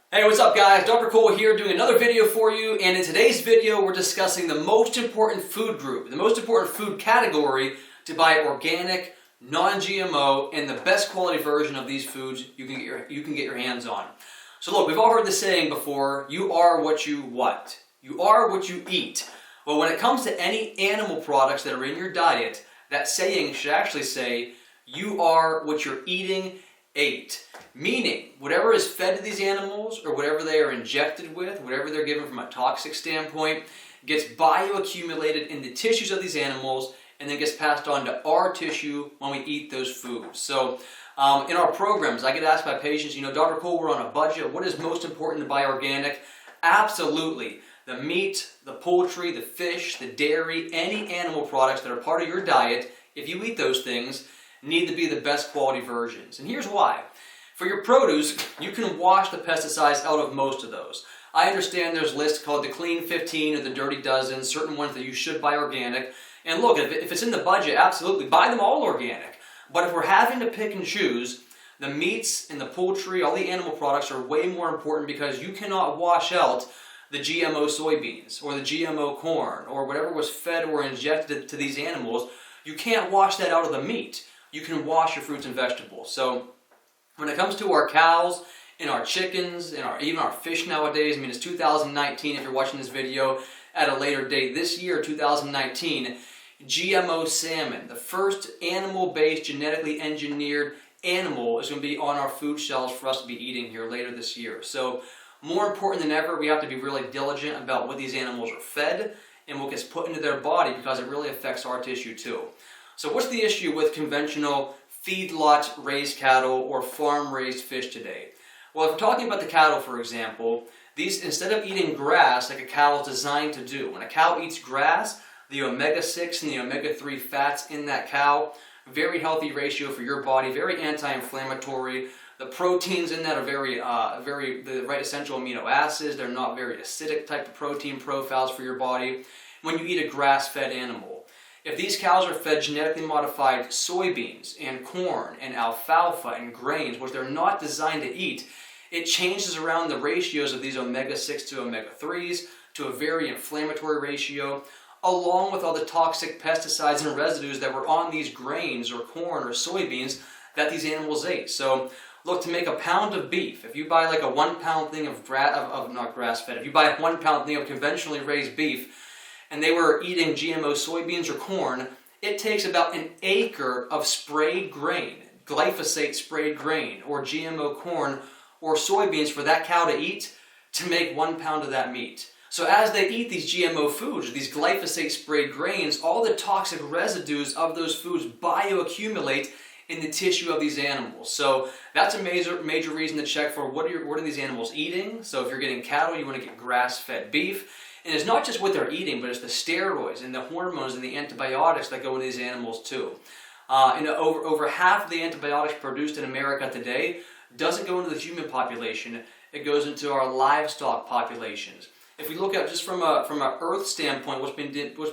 Hey, what's up guys? Dr. Cole here doing another video for you, and in today's video we're discussing the most important food group, the most important food category to buy organic, non-GMO, and the best quality version of these foods you can get your hands on. So look, we've all heard the saying before, you are what you what? You are what you eat. Well, when it comes to any animal products that are in your diet, that saying should actually say, you are what you're eating ate. Meaning, whatever is fed to these animals or whatever they are injected with, whatever they're given from a toxic standpoint, gets bioaccumulated in the tissues of these animals and then gets passed on to our tissue when we eat those foods. So in our programs, I get asked by patients, Dr. Cole, we're on a budget. What is most important to buy organic? Absolutely. The meat, the poultry, the fish, the dairy, any animal products that are part of your diet, if you eat those things, need to be the best quality versions. And here's why. For your produce, you can wash the pesticides out of most of those. I understand there's lists called the Clean 15 or the Dirty Dozen, certain ones that you should buy organic. And look, if it's in the budget, absolutely, buy them all organic. But if we're having to pick and choose, the meats and the poultry, all the animal products are way more important because you cannot wash out the GMO soybeans or the GMO corn or whatever was fed or injected to these animals. You can't wash that out of the meat. You can wash your fruits and vegetables. So when it comes to our cows and our chickens and even our fish nowadays, it's 2019 if you're watching this video at a later date. This year, 2019, GMO salmon, the first animal-based, genetically engineered animal, is going to be on our food shelves for us to be eating here later this year. So more important than ever, we have to be really diligent about what these animals are fed and what gets put into their body because it really affects our tissue too. So what's the issue with conventional feedlot raised cattle or farm raised fish today? Well, if we're talking about the cattle, for example, these, instead of eating grass like a cow is designed to do, when a cow eats grass, the omega-6 and the omega-3 fats in that cow, very healthy ratio for your body, very anti-inflammatory. The proteins in that are the right essential amino acids. They're not very acidic type of protein profiles for your body when you eat a grass-fed animal. If these cows are fed genetically modified soybeans and corn and alfalfa and grains, which they're not designed to eat, it changes around the ratios of these omega-6 to omega-3s to a very inflammatory ratio, along with all the toxic pesticides and residues that were on these grains or corn or soybeans that these animals ate. So look, to make a pound of beef, if you buy like a 1 pound thing of not grass-fed, if you buy a 1 pound thing of conventionally raised beef, and they were eating GMO soybeans or corn, it takes about an acre of sprayed grain, glyphosate sprayed grain, or GMO corn or soybeans for that cow to eat to make 1 pound of that meat. So as they eat these GMO foods, these glyphosate sprayed grains, all the toxic residues of those foods bioaccumulate in the tissue of these animals. So that's a major reason to check for what are these animals eating. So if you're getting cattle, you want to get grass-fed beef. And it's not just what they're eating, but it's the steroids and the hormones and the antibiotics that go into these animals too. Over half of the antibiotics produced in America today doesn't go into the human population. It goes into our livestock populations. If we look at just from a earth standpoint, what's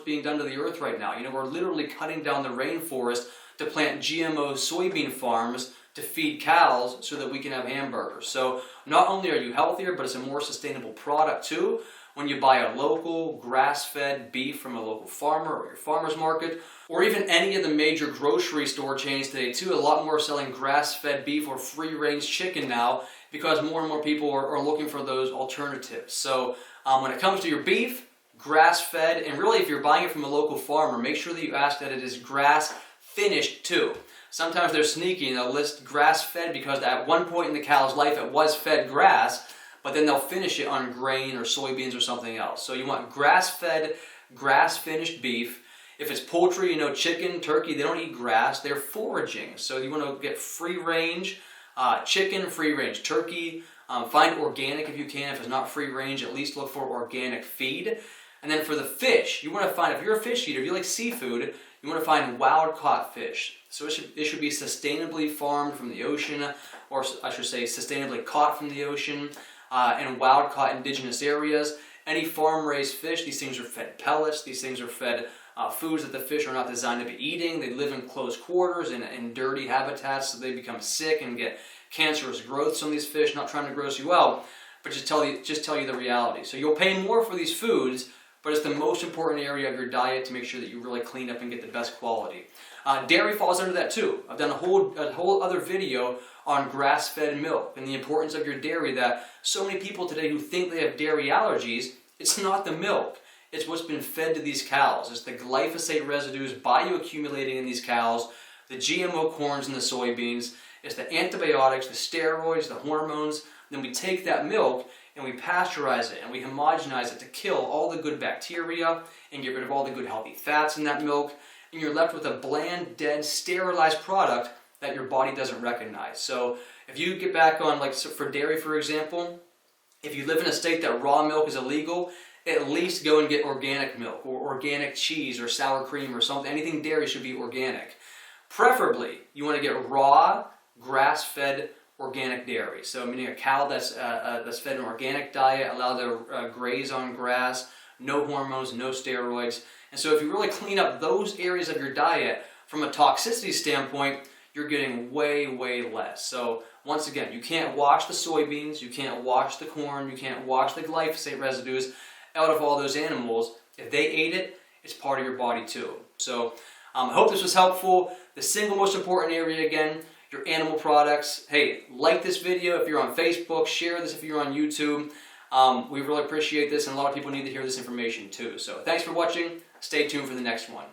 being done to the earth right now, we're literally cutting down the rainforest to plant GMO soybean farms to feed cows so that we can have hamburgers. So not only are you healthier, but it's a more sustainable product too. When you buy a local grass-fed beef from a local farmer or your farmer's market, or even any of the major grocery store chains today too, a lot more are selling grass-fed beef or free-range chicken now because more and more people are looking for those alternatives. So when it comes to your beef, grass-fed, and really if you're buying it from a local farmer, make sure that you ask that it is grass-finished too. Sometimes they're sneaky and they'll list grass-fed because at one point in the cow's life it was fed grass, but then they'll finish it on grain or soybeans or something else. So you want grass-fed, grass-finished beef. If it's poultry, chicken, turkey, they don't eat grass, they're foraging. So you want to get free-range chicken, free-range turkey. Find organic if you can. If it's not free-range, at least look for organic feed. And then for the fish, you want to find, if you're a fish eater, if you like seafood, you want to find wild-caught fish. So it should be sustainably farmed from the ocean, or I should say sustainably caught from the ocean. And wild-caught indigenous areas. Any farm-raised fish, these things are fed pellets, these things are fed foods that the fish are not designed to be eating. They live in close quarters and in dirty habitats, so they become sick and get cancerous growth. Some of these fish, not trying to gross you out, but just tell you the reality. So you'll pay more for these foods, but it's the most important area of your diet to make sure that you really clean up and get the best quality. Dairy falls under that too. I've done a whole other video on grass-fed milk and the importance of your dairy, that so many people today who think they have dairy allergies, it's not the milk. It's what's been fed to these cows. It's the glyphosate residues bioaccumulating in these cows, the GMO corns and the soybeans. It's the antibiotics, the steroids, the hormones. Then we take that milk and we pasteurize it and we homogenize it to kill all the good bacteria and get rid of all the good healthy fats in that milk. And you're left with a bland, dead, sterilized product that your body doesn't recognize. So if you get back on, like for dairy, for example, if you live in a state that raw milk is illegal, at least go and get organic milk or organic cheese or sour cream or something. Anything dairy should be organic. Preferably, you want to get raw, grass-fed organic dairy. So meaning a cow that's fed an organic diet, allowed to graze on grass, no hormones, no steroids. And so if you really clean up those areas of your diet from a toxicity standpoint, you're getting way, way less. So once again, you can't wash the soybeans, you can't wash the corn, you can't wash the glyphosate residues out of all those animals. If they ate it, it's part of your body too. So I hope this was helpful. The single most important area, again, your animal products. Hey, like this video if you're on Facebook, share this if you're on YouTube. We really appreciate this, and a lot of people need to hear this information too. So thanks for watching. Stay tuned for the next one.